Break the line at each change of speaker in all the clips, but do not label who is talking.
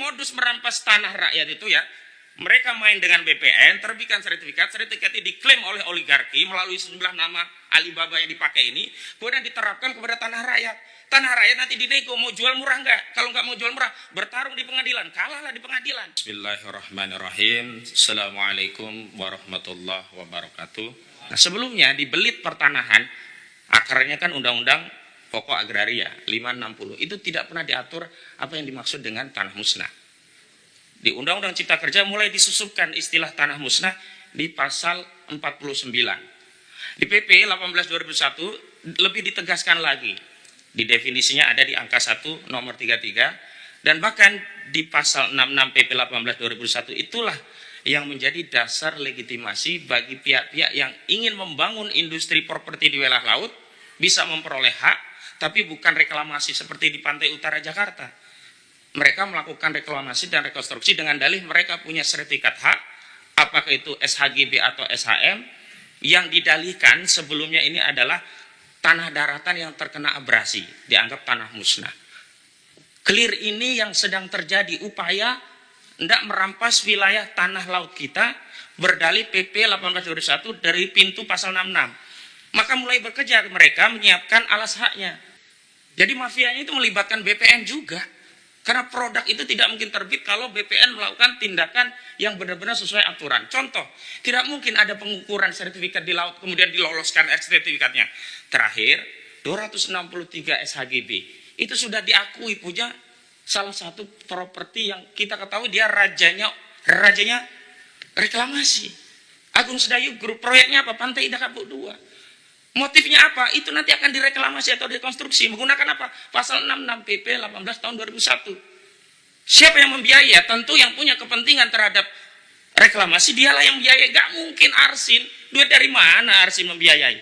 modus merampas tanah rakyat itu ya, mereka main dengan BPN, terbitkan sertifikat, sertifikat ini diklaim oleh oligarki melalui sejumlah nama Alibaba yang dipakai ini, kemudian diterapkan kepada tanah rakyat. Tanah rakyat nanti dinego, mau jual murah enggak? Kalau enggak mau jual murah, bertarung di pengadilan, kalahlah di pengadilan. Bismillahirrahmanirrahim. Assalamualaikum warahmatullahi wabarakatuh. Nah, sebelumnya di belit pertanahan, akarnya kan undang-undang pokok agraria 560. Itu tidak pernah diatur apa yang dimaksud dengan tanah musnah. Di Undang-Undang Cipta Kerja mulai disusupkan istilah tanah musnah di pasal 49. Di PP 18 2001 lebih ditegaskan lagi. Di definisinya ada di angka 1 nomor 33 dan bahkan di pasal 66 PP 18 2001 itulah yang menjadi dasar legitimasi bagi pihak-pihak yang ingin membangun industri properti di wilayah laut bisa memperoleh hak, tapi bukan reklamasi seperti di pantai utara Jakarta. Mereka melakukan reklamasi dan rekonstruksi dengan dalih mereka punya sertifikat hak, apakah itu SHGB atau SHM, yang didalihkan sebelumnya ini adalah tanah daratan yang terkena abrasi, dianggap tanah musnah. Clear ini yang sedang terjadi, upaya hendak merampas wilayah tanah laut kita, berdalih PP 1821 dari pintu pasal 66. Maka mulai bekerja mereka menyiapkan alas haknya. Jadi mafianya itu melibatkan BPN juga. Karena produk itu tidak mungkin terbit kalau BPN melakukan tindakan yang benar-benar sesuai aturan. Contoh, tidak mungkin ada pengukuran sertifikat di laut kemudian diloloskan sertifikatnya. Terakhir, 263 SHGB. Itu sudah diakui punya salah satu properti yang kita ketahui dia rajanya reklamasi. Agung Sedayu Group, proyeknya apa? Pantai Indah Kapuk 2. Motifnya apa? Itu nanti akan direklamasi atau rekonstruksi. Menggunakan apa? Pasal 66 PP 18 tahun 2001. Siapa yang membiayai? Tentu yang punya kepentingan terhadap reklamasi, dialah yang membiayai. Gak mungkin Arsin. Duit dari mana Arsin membiayai?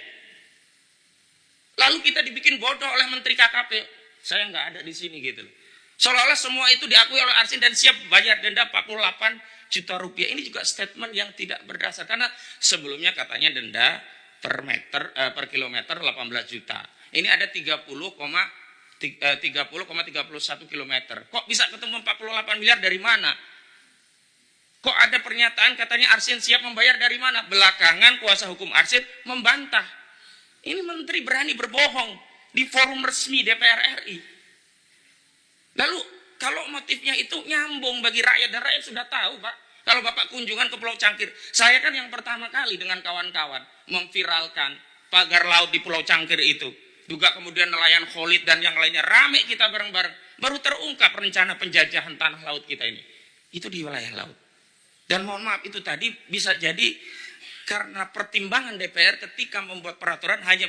Lalu kita dibikin bodoh oleh Menteri KKP. Saya nggak ada di sini gitu. Seolah-olah semua itu diakui oleh Arsin dan siap bayar denda 48 juta rupiah. Ini juga statement yang tidak berdasar. Karena sebelumnya katanya denda per kilometer 18 juta. Ini ada 30,31 kilometer. Kok bisa ketemu 48 miliar dari mana? Kok ada pernyataan katanya Arsin siap membayar dari mana? Belakangan kuasa hukum Arsin membantah. Ini menteri berani berbohong di forum resmi DPR RI. Lalu kalau motifnya itu nyambung bagi rakyat, dan rakyat sudah tahu, Pak. Kalau Bapak kunjungan ke Pulau Cangkir, saya kan yang pertama kali dengan kawan-kawan memviralkan pagar laut di Pulau Cangkir itu. Juga kemudian nelayan Khalid dan yang lainnya, rame kita bareng-bareng. Baru terungkap rencana penjajahan tanah laut kita ini. Itu di wilayah laut. Dan mohon maaf, itu tadi bisa jadi karena pertimbangan DPR ketika membuat peraturan hanya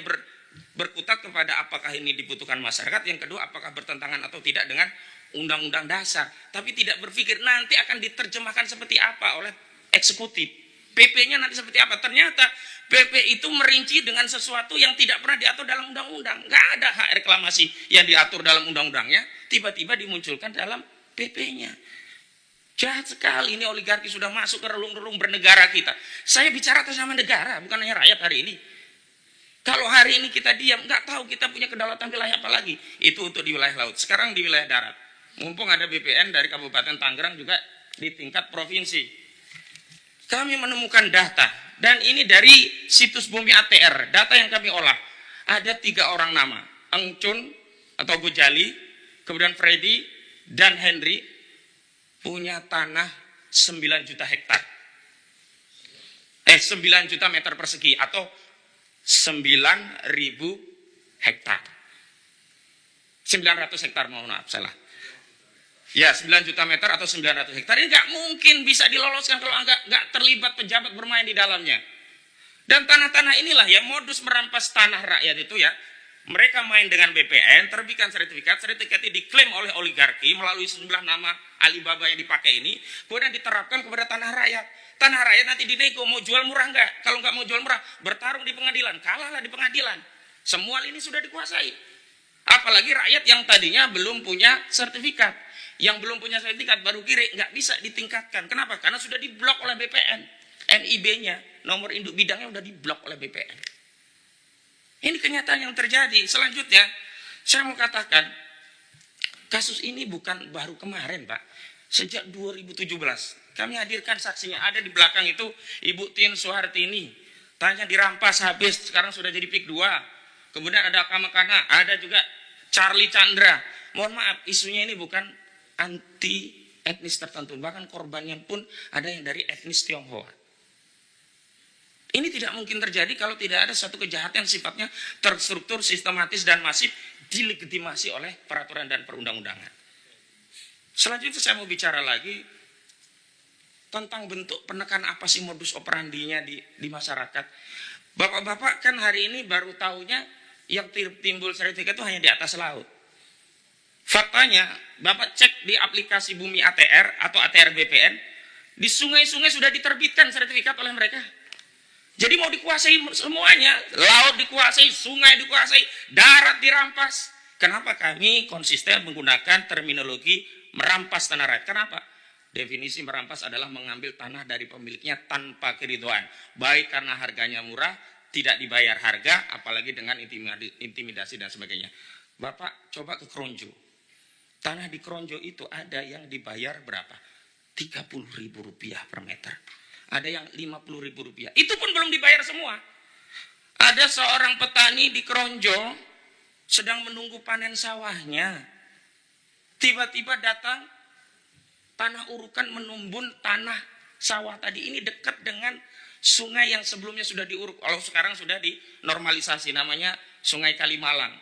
berkutat kepada apakah ini dibutuhkan masyarakat. Yang kedua, apakah bertentangan atau tidak dengan undang-undang dasar, tapi tidak berpikir nanti akan diterjemahkan seperti apa oleh eksekutif. PP-nya nanti seperti apa? Ternyata PP itu merinci dengan sesuatu yang tidak pernah diatur dalam undang-undang. Nggak ada hak reklamasi yang diatur dalam undang-undangnya, tiba-tiba dimunculkan dalam PP-nya. Jahat sekali ini oligarki sudah masuk ke relung-relung bernegara kita. Saya bicara atas nama negara, bukan hanya rakyat hari ini. Kalau hari ini kita diam, nggak tahu kita punya kedaulatan wilayah apa lagi. Itu untuk di wilayah laut. Sekarang di wilayah darat. Mumpung ada BPN dari Kabupaten Tangerang juga di tingkat provinsi. Kami menemukan data, dan ini dari situs Bumi ATR, data yang kami olah. Ada 3 orang nama, Engcun atau Gojali, kemudian Freddy dan Henry, punya tanah 9 juta hektar. 9 juta meter persegi atau 9.000 hektar. 900 hektar, mohon maaf, salah. Ya, 9 juta meter atau 900 hektar ini nggak mungkin bisa diloloskan kalau nggak terlibat pejabat bermain di dalamnya. Dan tanah-tanah inilah yang modus merampas tanah rakyat itu ya. Mereka main dengan BPN, terbitkan sertifikat, sertifikat ini diklaim oleh oligarki melalui sejumlah nama Alibaba yang dipakai ini, kemudian diterapkan kepada tanah rakyat. Tanah rakyat nanti dinego, mau jual murah nggak? Kalau nggak mau jual murah, bertarung di pengadilan, kalahlah di pengadilan. Semua ini sudah dikuasai. Apalagi rakyat yang tadinya belum punya sertifikat. Yang belum punya sertifikat baru kiri, nggak bisa ditingkatkan. Kenapa? Karena sudah diblok oleh BPN. NIB-nya, nomor induk bidangnya sudah diblok oleh BPN. Ini kenyataan yang terjadi. Selanjutnya, saya mau katakan, kasus ini bukan baru kemarin, Pak. sejak 2017. Kami hadirkan saksinya, ada di belakang itu Ibu Tin Soehartini. Tanya dirampas habis, sekarang sudah jadi PIK 2. Kemudian ada Kamakana, ada juga Charlie Chandra. Mohon maaf, isunya ini bukan anti etnis tertentu, bahkan korbannya pun ada yang dari etnis Tionghoa. Ini tidak mungkin terjadi kalau tidak ada satu kejahatan yang sifatnya terstruktur, sistematis, dan masif dilegitimasi oleh peraturan dan perundang-undangan. Selanjutnya saya mau bicara lagi tentang bentuk penekan apa sih modus operandinya di masyarakat. Bapak-bapak kan hari ini baru tahunya yang timbul sertifikat itu hanya di atas laut. Faktanya, Bapak cek di aplikasi Bumi ATR atau ATR BPN, di sungai-sungai sudah diterbitkan sertifikat oleh mereka. Jadi mau dikuasai semuanya, laut dikuasai, sungai dikuasai, darat dirampas. Kenapa kami konsisten menggunakan terminologi merampas tanah rakyat? Kenapa? Definisi merampas adalah mengambil tanah dari pemiliknya tanpa keridhaan, baik karena harganya murah, tidak dibayar harga, apalagi dengan intimidasi dan sebagainya. Bapak coba ke Kronjo. Tanah di Kronjo itu ada yang dibayar berapa? Rp30.000 per meter. Ada yang Rp50.000. Itu pun belum dibayar semua. Ada seorang petani di Kronjo sedang menunggu panen sawahnya. Tiba-tiba datang tanah urukan menumbun tanah sawah tadi ini dekat dengan sungai yang sebelumnya sudah diuruk. Kalau sekarang sudah dinormalisasi, namanya Sungai Kalimalang.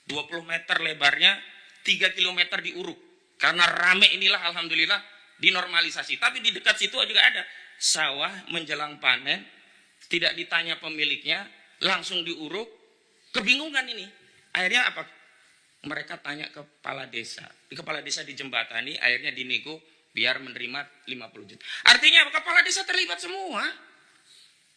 20 meter lebarnya, 3 kilometer diuruk. Karena rame inilah alhamdulillah dinormalisasi. Tapi di dekat situ juga ada sawah menjelang panen, tidak ditanya pemiliknya, langsung diuruk. Kebingungan ini. Akhirnya apa? Mereka tanya ke kepala desa. Di kepala desa dijembatani, akhirnya dinego biar menerima 50 juta. Artinya kepala desa terlibat semua.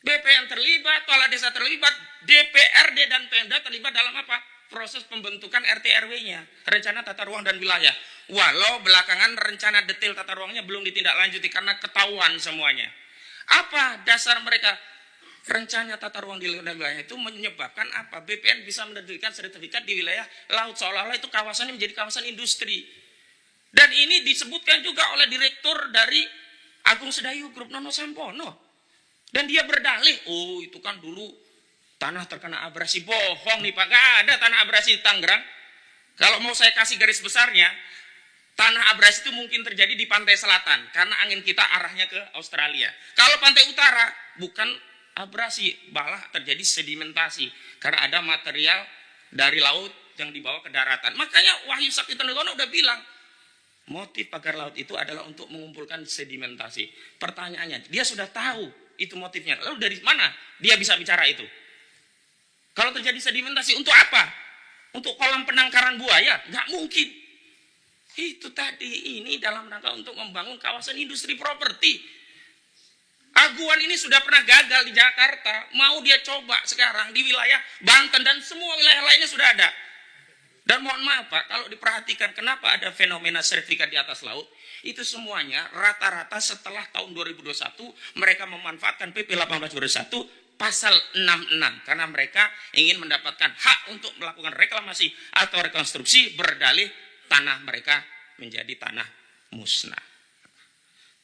BPN terlibat, kepala desa terlibat, DPRD dan Pemda terlibat dalam apa? Proses pembentukan RT RW-nya, rencana tata ruang dan wilayah. Walau belakangan rencana detail tata ruangnya belum ditindaklanjuti karena ketahuan semuanya. Apa dasar mereka? Rencana tata ruang di wilayah itu menyebabkan apa? BPN bisa menerbitkan sertifikat di wilayah laut, seolah-olah itu kawasan ini menjadi kawasan industri. Dan ini disebutkan juga oleh direktur dari Agung Sedayu Group, Nono Sampono. Dan dia berdalih, oh itu kan dulu tanah terkena abrasi. Bohong nih Pak, gak ada tanah abrasi di Tangerang. Kalau mau saya kasih garis besarnya, tanah abrasi itu mungkin terjadi di pantai selatan, karena angin kita arahnya ke Australia. Kalau pantai utara, bukan abrasi, malah terjadi sedimentasi, karena ada material dari laut yang dibawa ke daratan. Makanya Wahyu Sakti Tenggono udah bilang, motif pagar laut itu adalah untuk mengumpulkan sedimentasi. Pertanyaannya, dia sudah tahu itu motifnya. Lalu dari mana dia bisa bicara itu? Kalau terjadi sedimentasi, untuk apa? Untuk kolam penangkaran buaya? Nggak mungkin. Itu tadi, ini dalam rangka untuk membangun kawasan industri properti. Aguan ini sudah pernah gagal di Jakarta. Mau dia coba sekarang di wilayah Banten dan semua wilayah lainnya sudah ada. Dan mohon maaf Pak, kalau diperhatikan kenapa ada fenomena sertifikat di atas laut, itu semuanya rata-rata setelah tahun 2021 mereka memanfaatkan PP 18 2021 pasal 66 karena mereka ingin mendapatkan hak untuk melakukan reklamasi atau rekonstruksi berdalih tanah mereka menjadi tanah musnah.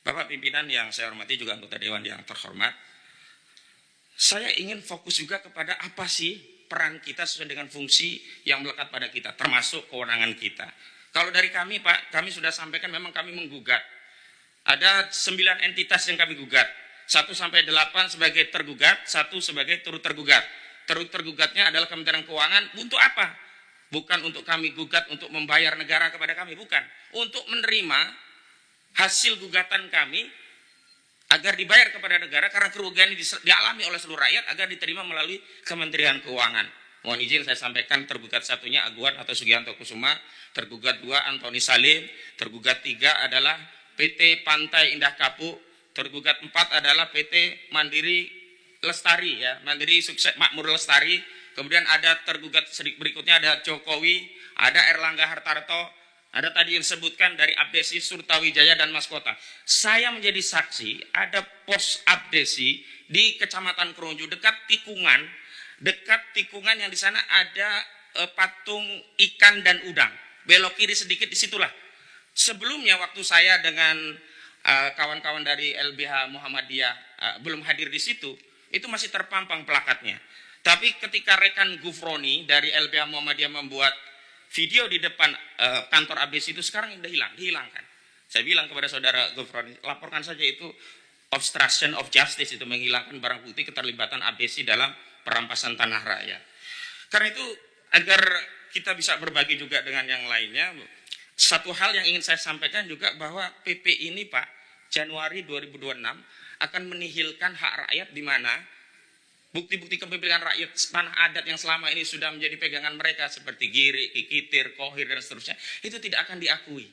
Bapak pimpinan yang saya hormati, juga anggota dewan yang terhormat, saya ingin fokus juga kepada apa sih peran kita sesuai dengan fungsi yang melekat pada kita, termasuk kewenangan kita. Kalau dari kami Pak, kami sudah sampaikan memang kami menggugat. Ada 9 entitas yang kami gugat. 1 sampai 8 sebagai tergugat, 1 sebagai turut tergugat. Turut tergugatnya adalah Kementerian Keuangan. Untuk apa? Bukan untuk kami gugat untuk membayar negara kepada kami, bukan. Untuk menerima hasil gugatan kami agar dibayar kepada negara karena kerugian ini dialami oleh seluruh rakyat, agar diterima melalui Kementerian Keuangan. Mohon izin saya sampaikan, tergugat 1-nya Aguan atau Sugianto Kusuma, tergugat 2 Antoni Salim, tergugat 3 adalah PT Pantai Indah Kapuk, tergugat 4 adalah PT Mandiri Lestari, ya, Mandiri Sukses Makmur Lestari. Kemudian ada tergugat berikutnya ada Jokowi, ada Erlangga Hartarto, ada tadi yang disebutkan dari Abdesi Surtawijaya dan Mas Kota. Saya menjadi saksi, ada pos Abdesi di Kecamatan Kronjo dekat tikungan yang di sana ada patung ikan dan udang. Belok kiri sedikit, disitulah Sebelumnya waktu saya dengan kawan-kawan dari LBH Muhammadiyah belum hadir di situ, itu masih terpampang plakatnya. Tapi ketika rekan Gufroni dari LBH Muhammadiyah membuat video di depan kantor ABC itu, sekarang udah dihilangkan. Saya bilang kepada saudara Gufroni, laporkan saja itu obstruction of justice, itu menghilangkan barang bukti keterlibatan ABC dalam perampasan tanah rakyat. Karena itu agar kita bisa berbagi juga dengan yang lainnya, satu hal yang ingin saya sampaikan juga bahwa PP ini Pak, Januari 2026 akan menihilkan hak rakyat, di mana bukti-bukti kepemilikan rakyat tanah adat yang selama ini sudah menjadi pegangan mereka seperti Giri, Kikitir, Kohir dan seterusnya, itu tidak akan diakui.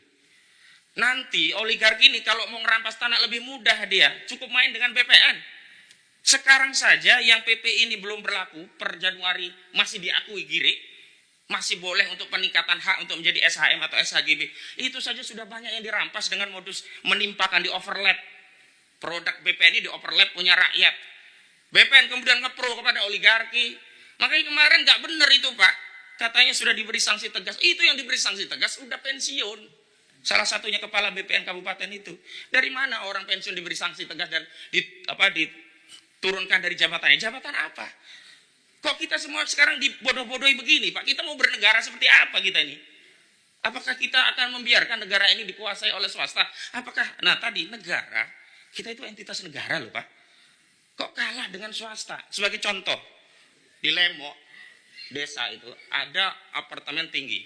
Nanti oligarki ini kalau mau ngerampas tanah lebih mudah, dia cukup main dengan BPN. Sekarang saja yang PP ini belum berlaku, per Januari masih diakui Giri, masih boleh untuk peningkatan hak untuk menjadi SHM atau SHGB. Itu saja sudah banyak yang dirampas dengan modus menimpakan, di overlap. Produk BPN ini di overlap punya rakyat. BPN kemudian ngepro kepada oligarki. Makanya kemarin nggak benar itu Pak. Katanya sudah diberi sanksi tegas. Itu yang diberi sanksi tegas udah pensiun. Salah satunya kepala BPN kabupaten itu. Dari mana orang pensiun diberi sanksi tegas dan diturunkan dari jabatannya? Jabatan apa? Kok kita semua sekarang dibodoh-bodohi begini Pak? Kita mau bernegara seperti apa kita ini? Apakah kita akan membiarkan negara ini dikuasai oleh swasta? Apakah, nah tadi negara, kita itu entitas negara loh Pak. Kok kalah dengan swasta? Sebagai contoh, di Lemok, desa itu ada apartemen tinggi.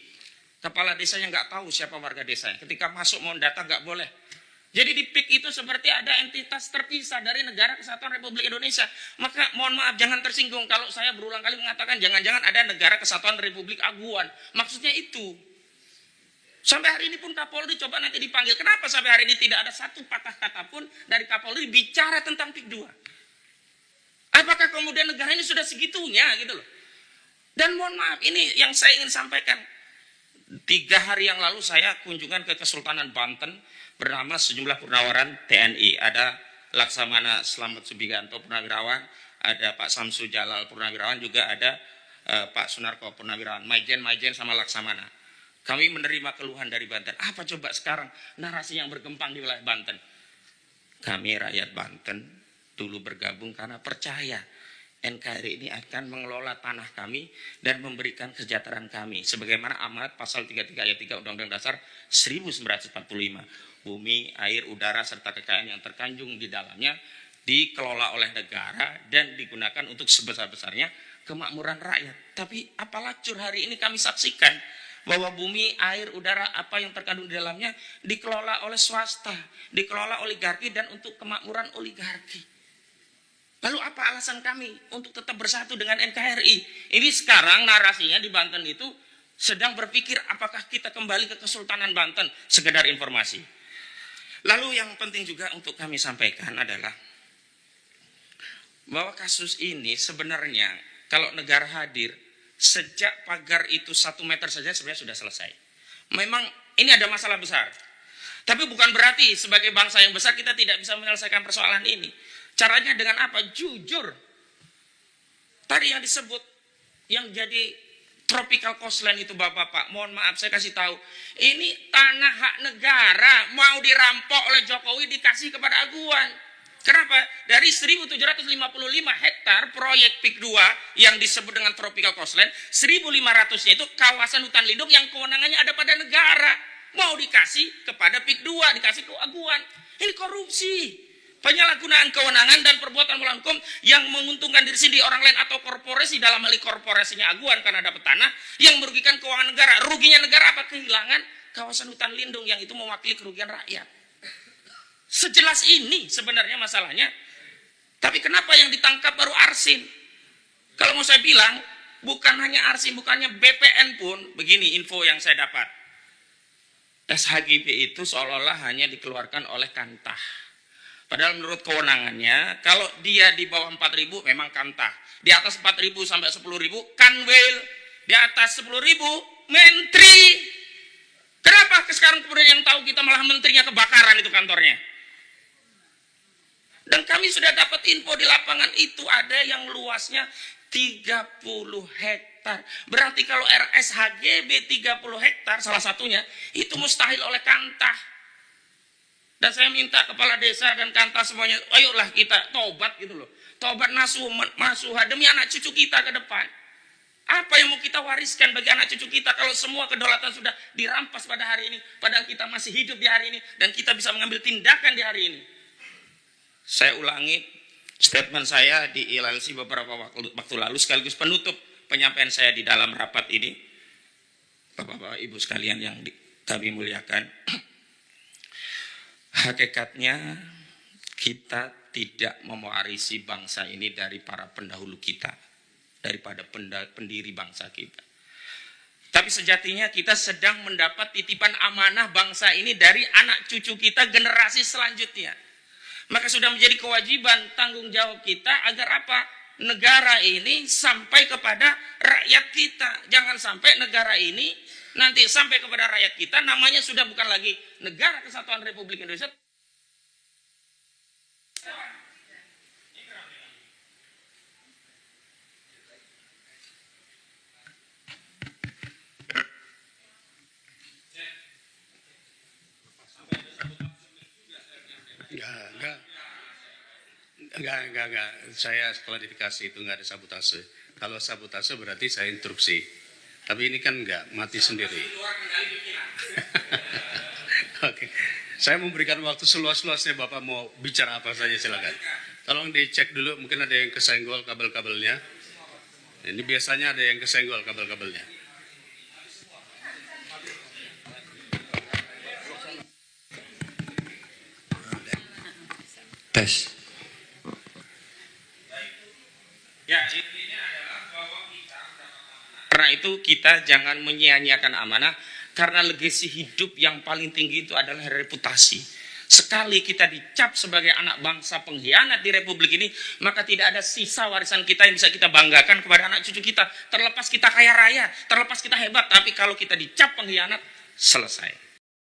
Kepala desanya nggak tahu siapa warga desanya. Ketika masuk mau data nggak boleh. Jadi di PIK itu seperti ada entitas terpisah dari Negara Kesatuan Republik Indonesia. Maka mohon maaf, jangan tersinggung kalau saya berulang kali mengatakan jangan-jangan ada Negara Kesatuan Republik Aguan. Maksudnya itu. Sampai hari ini pun Kapolri coba nanti dipanggil. Kenapa sampai hari ini tidak ada satu patah kata pun dari Kapolri bicara tentang PIK 2? Apakah kemudian negara ini sudah segitunya gitu loh? Dan mohon maaf, ini yang saya ingin sampaikan. 3 hari yang lalu saya kunjungan ke Kesultanan Banten bernama sejumlah purnawaran TNI. Ada Laksamana Slamet Subiganto Purnawirawan, ada Pak Samsu Jalal Purnawirawan, juga ada Pak Sunarko Purnawirawan, Maijen sama Laksamana. Kami menerima keluhan dari Banten. Apa coba sekarang narasi yang berkembang di wilayah Banten? Kami rakyat Banten dulu bergabung karena percaya NKRI ini akan mengelola tanah kami dan memberikan kesejahteraan kami. Sebagaimana amanat pasal 33 ayat 3 Undang-Undang Dasar 1945. Bumi, air, udara, serta kekayaan yang terkandung di dalamnya dikelola oleh negara dan digunakan untuk sebesar-besarnya kemakmuran rakyat. Tapi apalah lacur hari ini kami saksikan bahwa bumi, air, udara, apa yang terkandung di dalamnya dikelola oleh swasta, dikelola oligarki dan untuk kemakmuran oligarki. Lalu apa alasan kami untuk tetap bersatu dengan NKRI? Ini sekarang narasinya di Banten itu sedang berpikir apakah kita kembali ke Kesultanan Banten, sekedar informasi. Lalu yang penting juga untuk kami sampaikan adalah bahwa kasus ini sebenarnya kalau negara hadir, sejak pagar itu 1 meter saja sebenarnya sudah selesai. Memang ini ada masalah besar. Tapi bukan berarti sebagai bangsa yang besar kita tidak bisa menyelesaikan persoalan ini. Caranya dengan apa? Jujur. Tadi yang disebut, yang jadi tropical coastline itu Bapak-Bapak, mohon maaf saya kasih tahu. Ini tanah hak negara, mau dirampok oleh Jokowi dikasih kepada Aguan. Kenapa? Dari 1.755 hektar proyek PIK 2 yang disebut dengan tropical coastline, 1.500-nya itu kawasan hutan lindung yang kewenangannya ada pada negara. Mau dikasih kepada PIK 2, dikasih ke Aguan. Ini korupsi. Penyalahgunaan kewenangan dan perbuatan melawan hukum yang menguntungkan diri sendiri, orang lain atau korporasi, dalam hal korporasinya Aguan karena dapat tanah yang merugikan keuangan negara. Ruginya negara apa? Kehilangan kawasan hutan lindung yang itu mewakili kerugian rakyat. Sejelas ini sebenarnya masalahnya. Tapi kenapa yang ditangkap baru Arsin? Kalau mau saya bilang, bukan hanya Arsin, bukannya BPN pun. Begini info yang saya dapat. SHGB itu seolah-olah hanya dikeluarkan oleh Kantah. Padahal menurut kewenangannya, kalau dia di bawah 4.000 memang Kantah. Di atas 4.000 sampai 10.000 Kanwil. Di atas 10.000 Menteri. Kenapa sekarang kemudian yang tahu kita malah menterinya kebakaran itu kantornya? Dan kami sudah dapat info di lapangan itu ada yang luasnya 30 hektar. hektar. Berarti kalau RSHGB 30 hektar, salah satunya, itu mustahil oleh Kantah. Dan saya minta kepala desa dan Kantah semuanya, ayolah kita tobat gitu loh. Tobat nasuha demi anak cucu kita ke depan. Apa yang mau kita wariskan bagi anak cucu kita kalau semua kedaulatan sudah dirampas pada hari ini, padahal kita masih hidup di hari ini dan kita bisa mengambil tindakan di hari ini. Saya ulangi statement saya di ILLC beberapa waktu lalu sekaligus penutup penyampaian saya di dalam rapat ini. Bapak-bapak, Ibu sekalian yang kami muliakan. Hakikatnya kita tidak mewarisi bangsa ini dari para pendahulu kita, daripada pendiri bangsa kita. Tapi sejatinya kita sedang mendapat titipan amanah bangsa ini dari anak cucu kita generasi selanjutnya. Maka sudah menjadi kewajiban tanggung jawab kita agar apa? Negara ini sampai kepada rakyat kita. Jangan sampai negara ini nanti sampai kepada rakyat kita namanya sudah bukan lagi Negara Kesatuan Republik Indonesia.
Enggak. Saya klarifikasi, itu enggak ada sabotase. Kalau sabotase berarti saya instruksi. Tapi ini kan enggak, mati sendiri. Oke. Saya memberikan waktu seluas-luasnya, Bapak mau bicara apa saja silakan. Tolong dicek dulu, mungkin ada yang kesenggol kabel-kabelnya. Ini biasanya ada yang kesenggol kabel-kabelnya. Tes.
Ya, intinya adalah bahwa kita karena itu kita jangan menyia-nyiakan amanah, karena legasi hidup yang paling tinggi itu adalah reputasi. Sekali kita dicap sebagai anak bangsa pengkhianat di Republik ini, maka tidak ada sisa warisan kita yang bisa kita banggakan kepada anak cucu kita. Terlepas kita kaya raya, terlepas kita hebat, tapi kalau kita dicap pengkhianat, selesai.